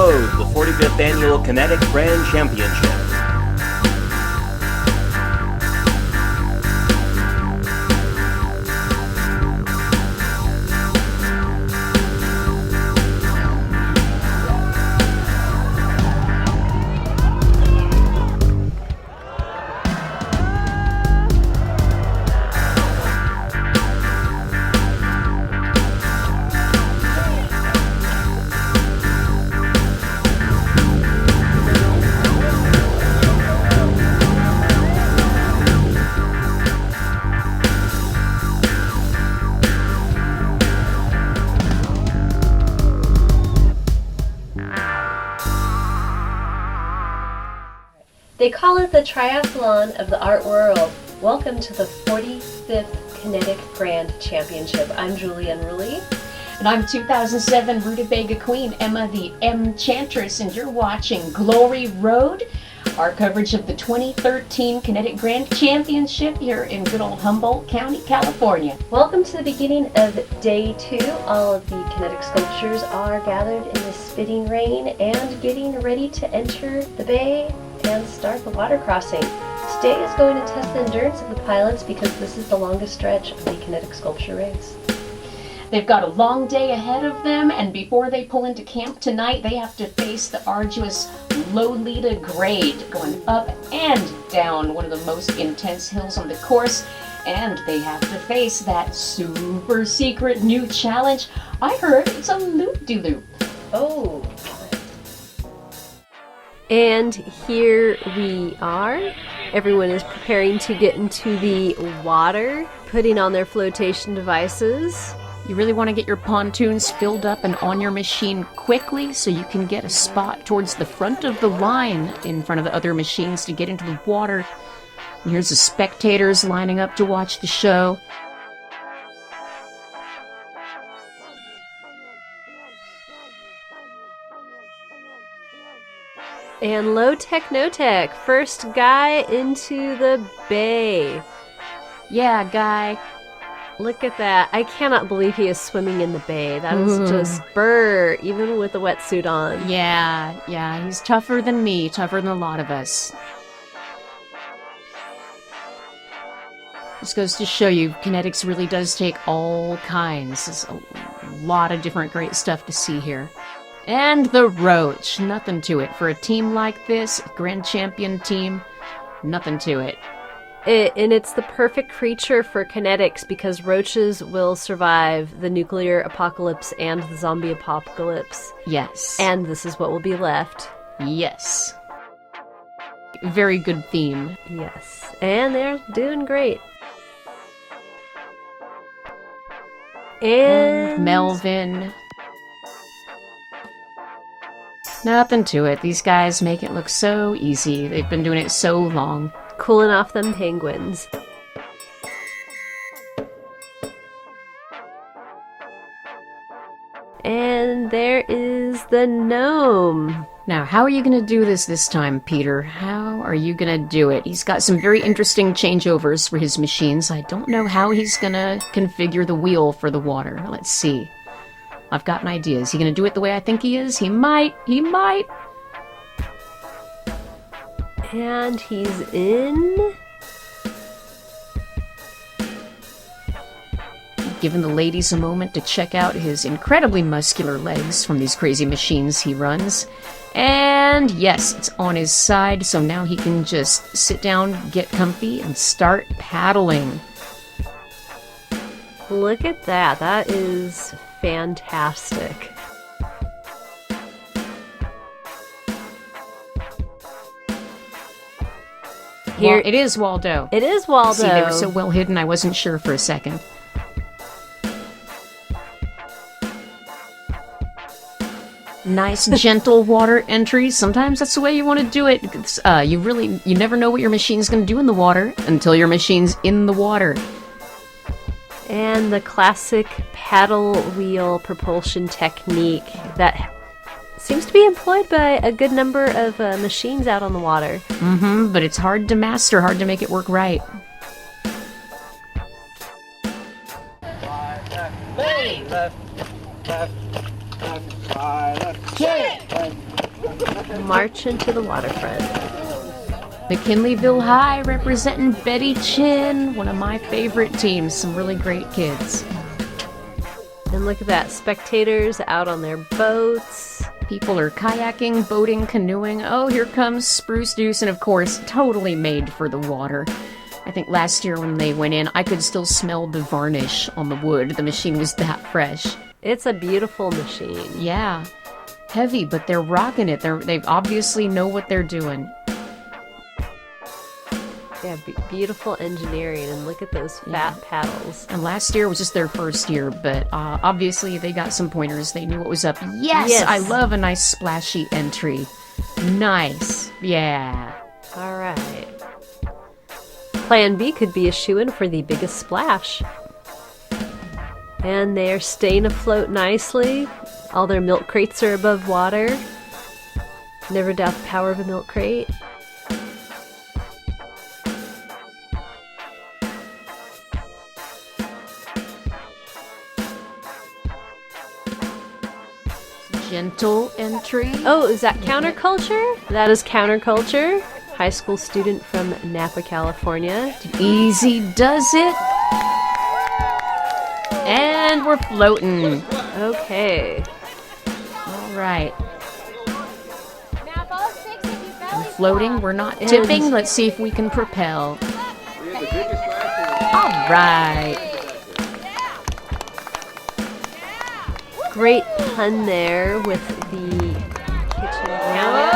Road, the 45th Annual Kinetic Grand Championship. They call it the triathlon of the art world. Welcome to the 45th Kinetic Grand Championship. I'm Julie Unruly. And I'm 2007 Rutabaga Queen, Emma the Enchantress, and you're watching Glory Road, our coverage of the 2013 Kinetic Grand Championship here in good old Humboldt County, California. Welcome to the beginning of day 2. All of the kinetic sculptures are gathered in the spitting rain and getting ready to enter the bay and start the water crossing. Today is going to test the endurance of the pilots because this is the longest stretch of the kinetic sculpture race. They've got a long day ahead of them, and before they pull into camp tonight, they have to face the arduous Loleta grade, going up and down one of the most intense hills on the course, and they have to face that super secret new challenge. I heard it's a loop-de-loop. Oh. And here we are. Everyone is preparing to get into the water, putting on their flotation devices. You really want to get your pontoons filled up and on your machine quickly so you can get a spot towards the front of the line in front of the other machines to get into the water. And here's the spectators lining up to watch the show. And low tech, no tech. First guy into the bay. Yeah, guy. Look at that. I cannot believe he is swimming in the bay. That is just burr, even with a wetsuit on. Yeah, he's tougher than me, tougher than a lot of us. This goes to show you, kinetics really does take all kinds. There's a lot of different great stuff to see here. And the roach, nothing to it. For a team like this, Grand Champion team, nothing to it. And it's the perfect creature for kinetics because roaches will survive the nuclear apocalypse and the zombie apocalypse. Yes. And this is what will be left. Yes. Very good theme. Yes. And they're doing great. And Melvin. Nothing to it. These guys make it look so easy. They've been doing it so long. Cooling off them penguins. And there is the gnome. Now, how are you going to do this time, Peter? How are you going to do it? He's got some very interesting changeovers for his machines. I don't know how he's going to configure the wheel for the water. Let's see. I've got an idea. Is he going to do it the way I think he is? He might. And he's in. Giving the ladies a moment to check out his incredibly muscular legs from these crazy machines he runs. And yes, it's on his side, so now he can just sit down, get comfy, and start paddling. Look at that. That is fantastic. Here, well, it is Waldo. It is Waldo. See, they were so well hidden, I wasn't sure for a second. Nice, gentle water entry. Sometimes that's the way you want to do it. You never know what your machine's going to do in the water until your machine's in the water. And the classic paddle wheel propulsion technique that seems to be employed by a good number of machines out on the water. But it's hard to master, hard to make it work right. Right, left, left, left, left, right, left, right, left. Marching to the waterfront. McKinleyville High representing Betty Chin, one of my favorite teams. Some really great kids. And look at that, spectators out on their boats. People are kayaking, boating, canoeing. Oh, here comes Spruce Deuce, and of course, totally made for the water. I think last year when they went in, I could still smell the varnish on the wood. The machine was that fresh. It's a beautiful machine. Yeah. Heavy, but they're rocking it. They obviously know what they're doing. Yeah, beautiful engineering, and look at those fat paddles. And last year was just their first year, but obviously they got some pointers. They knew what was up. Yes! I love a nice splashy entry. Nice. Yeah. All right. Plan B could be a shoo-in for the biggest splash. And they're staying afloat nicely. All their milk crates are above water. Never doubt the power of a milk crate. Gentle entry. Oh, is that counterculture? That is counterculture. High school student from Napa, California. Easy does it. And we're floating. Okay. All right. We're floating. We're not tipping. Let's see if we can propel. All right. Great pun there with the kitchen counter.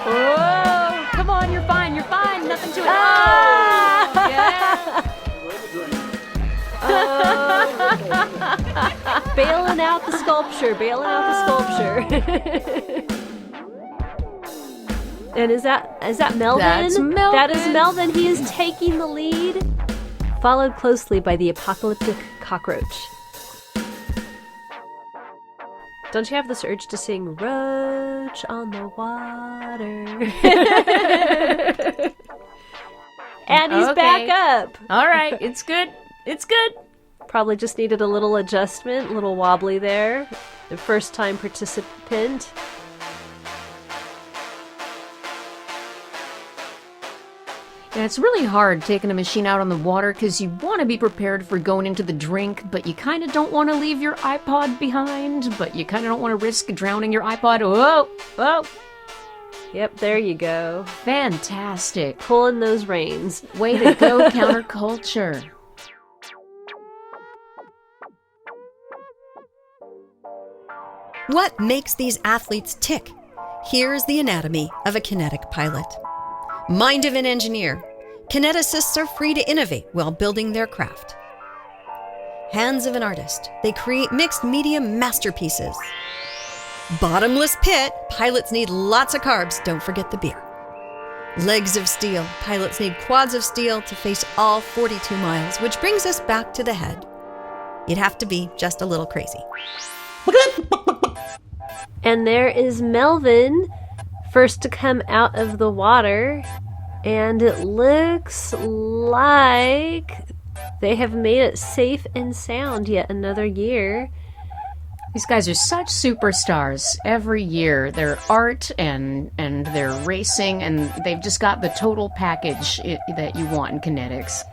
Whoa! Come on, you're fine. You're fine. Nothing to it. Yeah. Bailing out the sculpture. Bailing out the sculpture. And is that Melvin? That's Melvin. That is Melvin. He is taking the lead. Followed closely by the apocalyptic cockroach. Don't you have this urge to sing Roach on the Water? And he's back up. All right, it's good. It's good. Probably just needed a little adjustment, a little wobbly there. The first time participant. And it's really hard taking a machine out on the water because you want to be prepared for going into the drink, but you kind of don't want to leave your iPod behind, but you kind of don't want to risk drowning your iPod. Whoa! Whoa! Yep, there you go. Fantastic. Pulling those reins. Way to go, counterculture. What makes these athletes tick? Here's the anatomy of a kinetic pilot. Mind of an engineer. Kineticists are free to innovate while building their craft. Hands of an artist. They create mixed media masterpieces. Bottomless pit. Pilots need lots of carbs. Don't forget the beer. Legs of steel. Pilots need quads of steel to face all 42 miles, which brings us back to the head. You'd have to be just a little crazy. And there is Melvin, first to come out of the water, and it looks like they have made it safe and sound yet another year. These guys are such superstars every year. Their art and their racing, and they've just got the total package that you want in kinetics.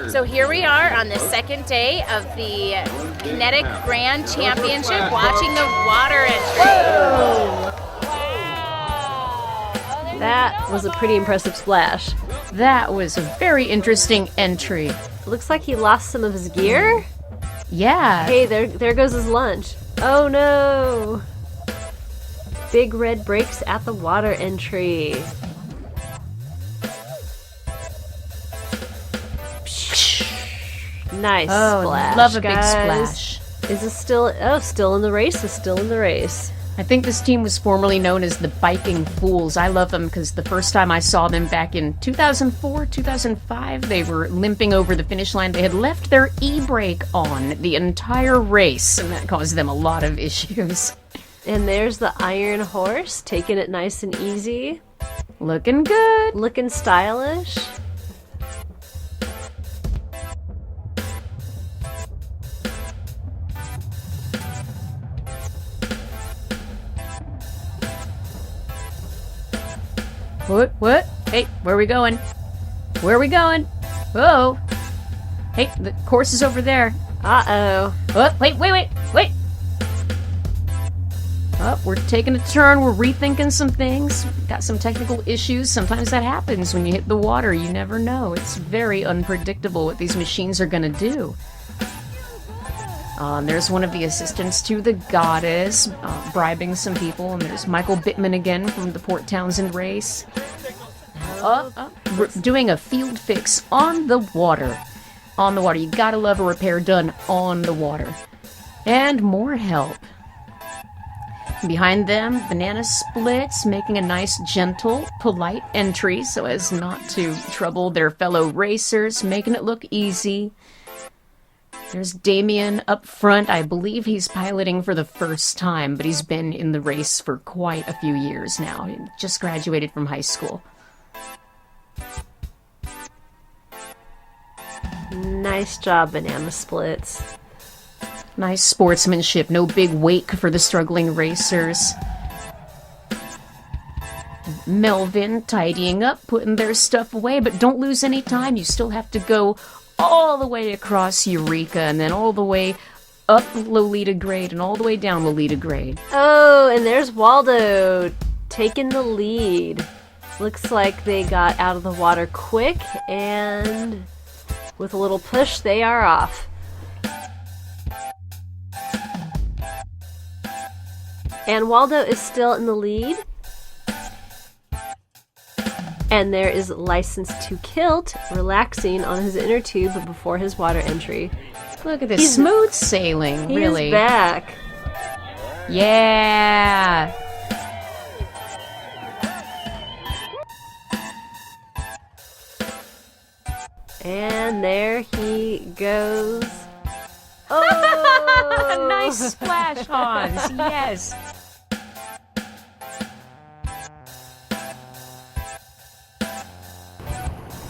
So here we are on the second day of the Kinetic Grand Championship, watching the water entry. That was a pretty impressive splash. That was a very interesting entry. Looks like he lost some of his gear. Yeah. Hey, there goes his lunch. Oh no! Big red brakes at the water entry. Nice splash, love a guys. big splash. Is this still... Oh, still in the race. Is still in the race. I think this team was formerly known as the Biking Fools. I love them because the first time I saw them back in 2004, 2005, they were limping over the finish line. They had left their e-brake on the entire race, and that caused them a lot of issues. And there's the Iron Horse, taking it nice and easy. Looking good. Looking stylish. What? Hey, where are we going? Where are we going? Whoa. Hey, the course is over there. Uh-oh. Oh, wait. Oh, we're taking a turn. We're rethinking some things. Got some technical issues. Sometimes that happens when you hit the water. You never know. It's very unpredictable what these machines are going to do. And there's one of the assistants to the goddess, bribing some people. And there's Michael Bittman again from the Port Townsend race. We're doing a field fix on the water. On the water. You gotta love a repair done on the water. And more help. Behind them, banana splits, making a nice, gentle, polite entry so as not to trouble their fellow racers, making it look easy. There's Damien up front. I believe he's piloting for the first time, but he's been in the race for quite a few years now. He just graduated from high school. Nice job, banana splits. Nice sportsmanship, no big wake for the struggling racers. Melvin tidying up, putting their stuff away, but don't lose any time. You still have to go all the way across Eureka and then all the way up Loleta grade and all the way down Loleta grade. Oh, and there's Waldo taking the lead. Looks like they got out of the water quick, and with a little push, they are off. And Waldo is still in the lead. And there is License to Kilt relaxing on his inner tube before his water entry. Look at this. Smooth sailing, really. He's back. Yeah. And there he goes. Oh! Nice splash, Hans. Yes.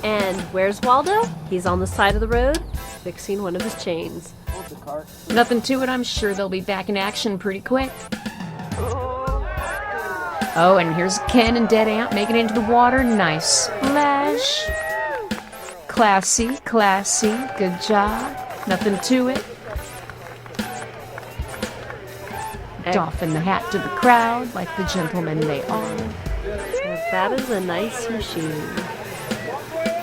And where's Waldo? He's on the side of the road, fixing one of his chains. Nothing to it. I'm sure they'll be back in action pretty quick. Oh, and here's Ken and Dead Ant making it into the water. Nice splash. Classy, classy. Good job. Nothing to it. Doffing the hat to the crowd like the gentlemen they are. That is a nice machine.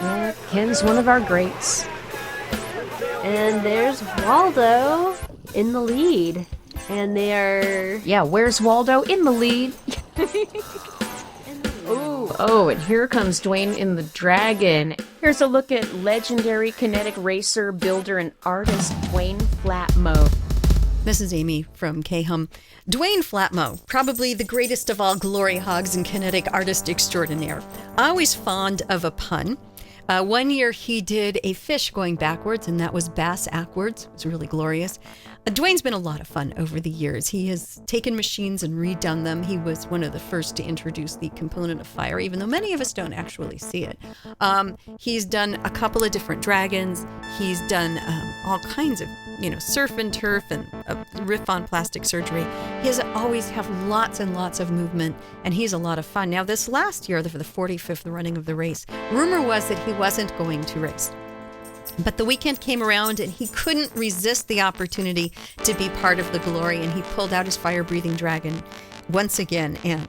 Yeah, Ken's one of our greats. And there's Waldo in the lead. And they are... Yeah, where's Waldo? In the lead. Oh, and here comes Dwayne in the Dragon. Here's a look at legendary kinetic racer, builder, and artist Dwayne Flatmo. This is Amy from K-Hum. Dwayne Flatmo, probably the greatest of all glory hogs and kinetic artist extraordinaire. Always fond of a pun. One year he did a fish going backwards, and that was bass ackwards. It was really glorious. Dwayne's been a lot of fun over the years. He has taken machines and redone them. He was one of the first to introduce the component of fire, even though many of us don't actually see it. He's done a couple of different dragons. He's done all kinds of, surf and turf and a riff on plastic surgery. He has always have lots and lots of movement, and he's a lot of fun. Now, this last year, for the 45th running of the race, rumor was that he wasn't going to race. But the weekend came around and he couldn't resist the opportunity to be part of the glory, and he pulled out his fire-breathing dragon once again, and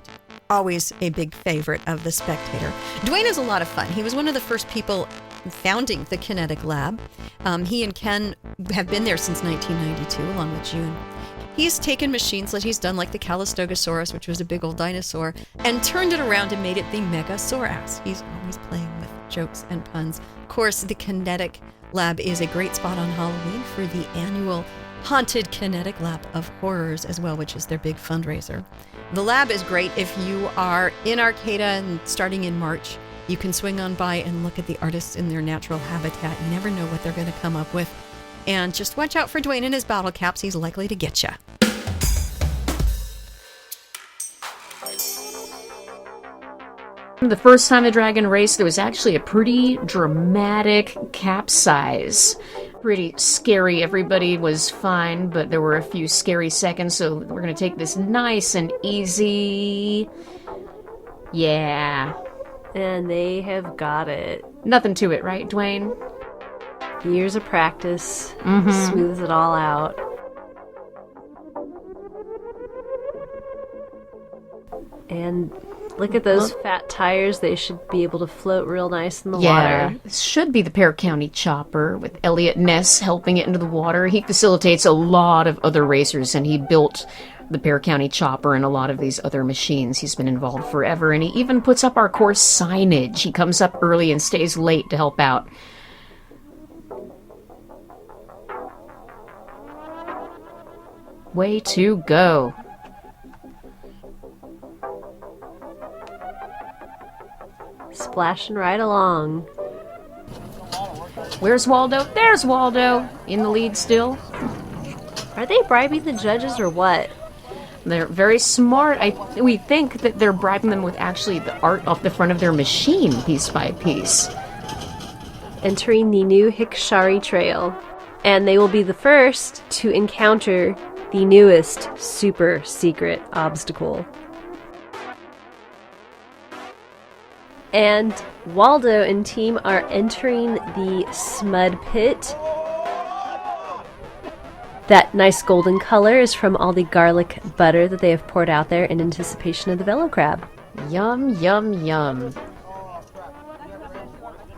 always a big favorite of the spectator. Dwayne is a lot of fun. He was one of the first people founding the Kinetic Lab. He and Ken have been there since 1992, along with June. He's taken machines that he's done, like the Calistogosaurus, which was a big old dinosaur, and turned it around and made it the Megasaurus. He's always playing with jokes and puns. Of course, the Kinetic Lab is a great spot on Halloween for the annual Haunted Kinetic Lab of Horrors as well, which is their big fundraiser. The lab is great if you are in Arcata and starting in March. You can swing on by and look at the artists in their natural habitat. You never know what they're going to come up with. And just watch out for Dwayne and his bottle caps. He's likely to get you. The first time the Dragon raced, there was actually a pretty dramatic capsize. Pretty scary. Everybody was fine, but there were a few scary seconds, so we're going to take this nice and easy. Yeah. And they have got it. Nothing to it, right, Dwayne? Years of practice smooths it all out. And look at those fat tires. They should be able to float real nice in the water. This should be the Pear County Chopper with Elliot Ness helping it into the water. He facilitates a lot of other racers, and he built the Pear County Chopper and a lot of these other machines. He's been involved forever, and he even puts up our course signage. He comes up early and stays late to help out. Way to go. Splashing right along. Where's Waldo? There's Waldo! In the lead still. Are they bribing the judges or what? They're very smart. We think that they're bribing them with actually the art off the front of their machine, piece by piece. Entering the new Hikshari Trail. And they will be the first to encounter the newest super secret obstacle. And Waldo and team are entering the Smud Pit. That nice golden color is from all the garlic butter that they have poured out there in anticipation of the Velo Crab. Yum, yum, yum.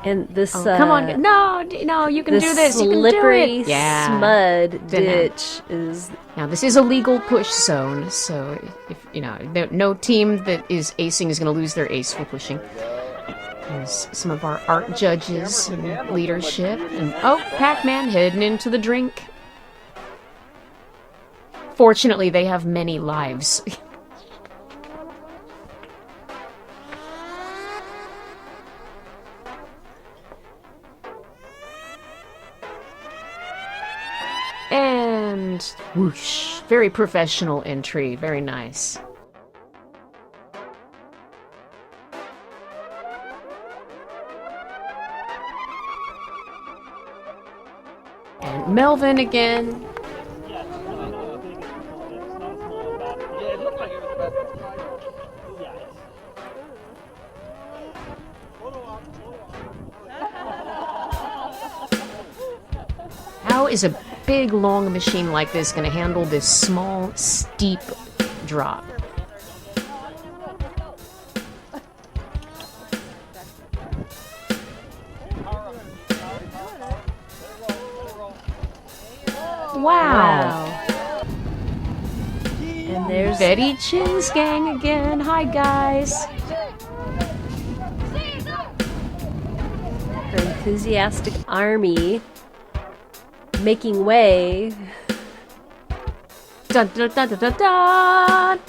And this... come on. No, you can do this. You can do slippery it. Yeah. Smud ditch is... Now, this is a legal push zone, so if no team that is acing is going to lose their ace for pushing. There's some of our art judges and leadership. And Pac-Man heading into the drink. Fortunately, they have many lives. And whoosh. Very professional entry. Very nice. And Melvin again. How is a big, long machine like this going to handle this small, steep drop? Wow. And there's Betty Chin's gang again. Hi, guys. her enthusiastic army making way. Dun, dun, dun, dun, dun, dun.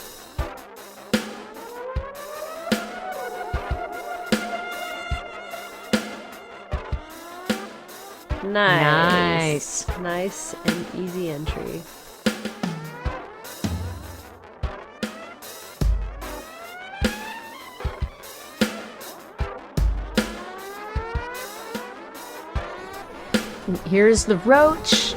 Nice. Nice and easy entry. Here's the Roach.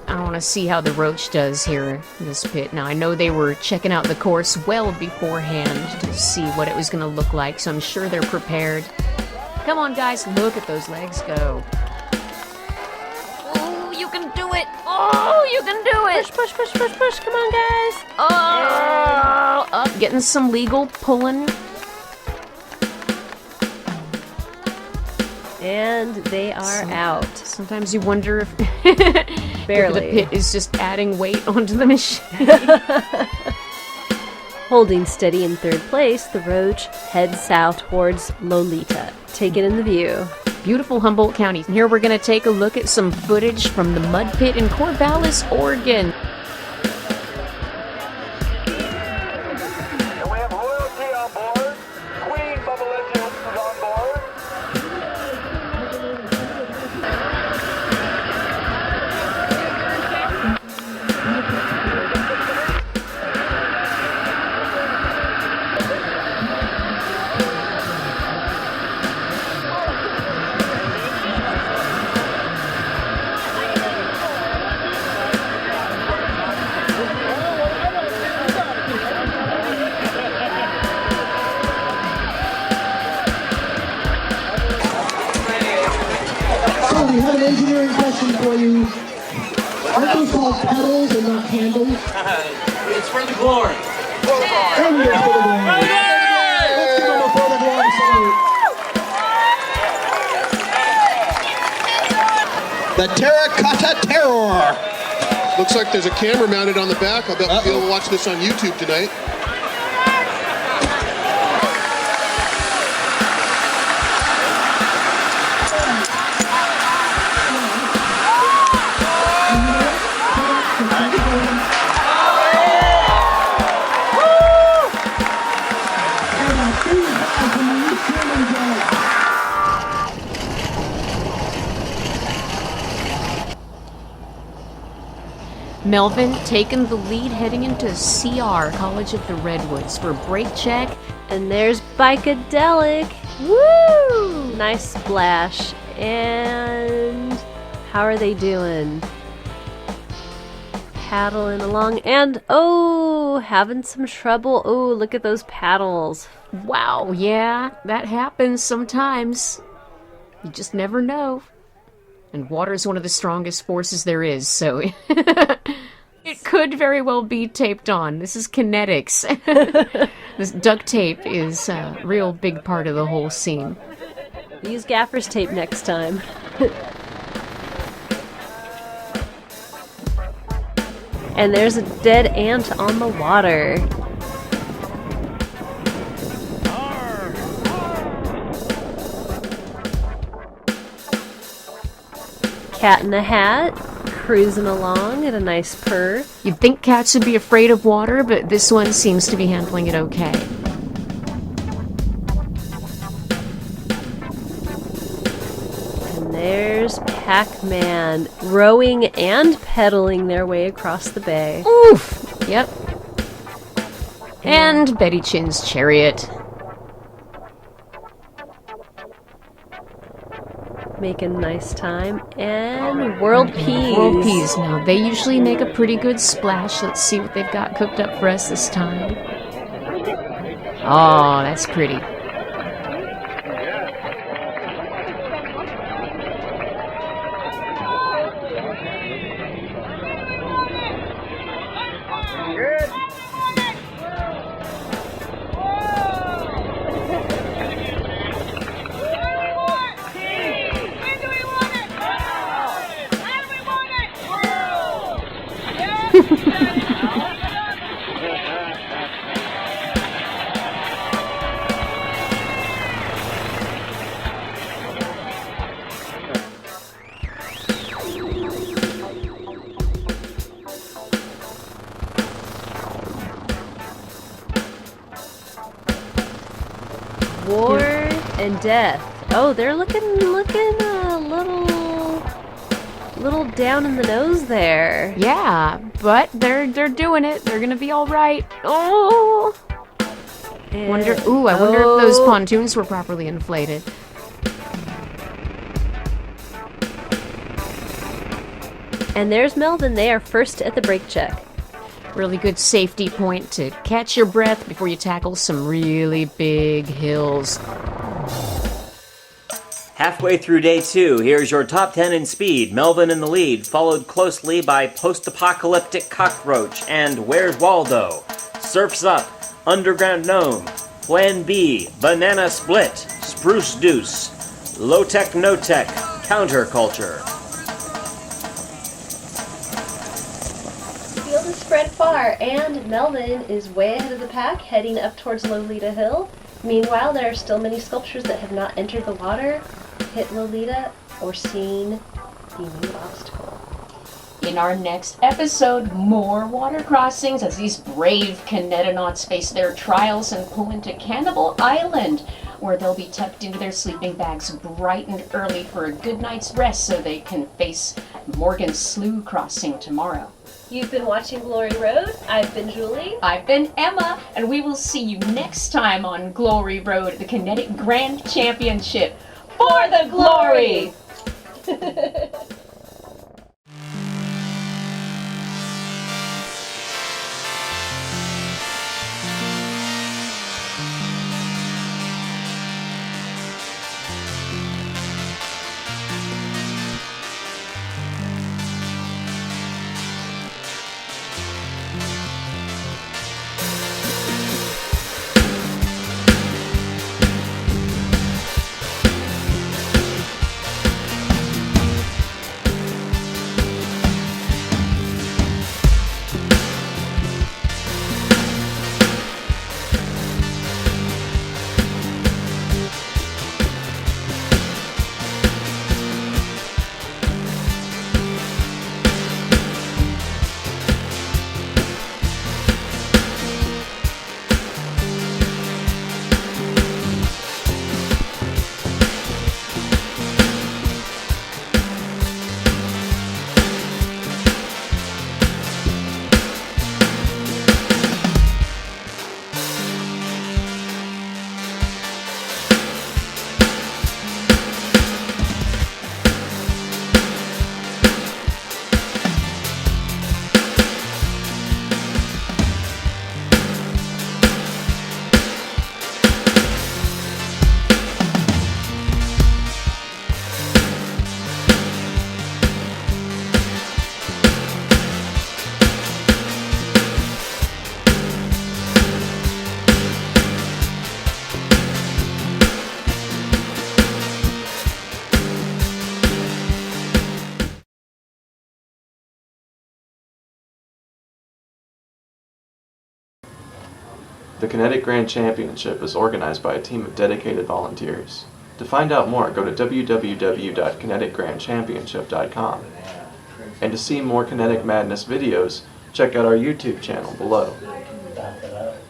I want to see how the Roach does here in this pit. Now, I know they were checking out the course well beforehand to see what it was going to look like, so I'm sure they're prepared. Come on, guys, look at those legs go. Oh, you can do it. Oh, you can do it. Push, push, push, push, push. Come on, guys. Oh, up, getting some legal pulling. And they are out. Sometimes you wonder if Barely. the pit is just adding weight onto the machine. Holding steady in third place, the Roach heads south towards Loleta. Take it in the view. Beautiful Humboldt County. And here we're going to take a look at some footage from the mud pit in Corvallis, Oregon. And we have royalty on board. Queen Bubba Legends is on board. we have an engineering question for you. Aren't those called pedals and not handles? It's for the glory. There we go, for the glory. Let's give them a for the glory salute. The Terracotta Terror. Looks like there's a camera mounted on the back. I bet we'll be able to watch this on YouTube tonight. Melvin taking the lead heading into CR, College of the Redwoods, for brake check. And there's Bikeadelic. Woo! Nice splash. And how are they doing? Paddling along and having some trouble. Oh, look at those paddles. Wow, yeah, that happens sometimes. You just never know. And water is one of the strongest forces there is, so it could very well be taped on. This is kinetics. This duct tape is a real big part of the whole scene. Use gaffer's tape next time. And there's a dead ant on the water. Cat in a Hat, cruising along at a nice purr. You'd think cats would be afraid of water, but this one seems to be handling it okay. And there's Pac-Man, rowing and pedaling their way across the bay. Oof! Yep. And Betty Chin's chariot. Making nice time. And World Peas. World Peas. Now, they usually make a pretty good splash. Let's see what they've got cooked up for us this time. Oh, that's pretty. War and death. Oh, they're looking a little down in the nose there. Yeah, but they're doing it. They're gonna be all right. Oh, I wonder if those pontoons were properly inflated. And there's Melvin. They are first at the brake check. Really good safety point to catch your breath before you tackle some really big hills. Halfway through day 2, here's your top 10 in speed. Melvin in the lead, followed closely by Post-Apocalyptic Cockroach and Where's Waldo, Surf's Up, Underground Gnome, Plan B, Banana Split, Spruce Deuce, Low Tech No Tech, Counterculture. The field is spread far, and Melvin is way ahead of the pack, heading up towards Loleta Hill. Meanwhile, there are still many sculptures that have not entered the water, hit Loleta, or seen the new obstacle. In our next episode, more water crossings as these brave Kinetonauts face their trials and pull into Cannibal Island, where they'll be tucked into their sleeping bags bright and early for a good night's rest so they can face Morgan Slough crossing tomorrow. You've been watching Glory Road. I've been Julie. I've been Emma, and we will see you next time on Glory Road, the Kinetic Grand Championship. For the glory! Kinetic Grand Championship is organized by a team of dedicated volunteers. To find out more, go to www.kineticgrandchampionship.com. And to see more Kinetic Madness videos, check out our YouTube channel below.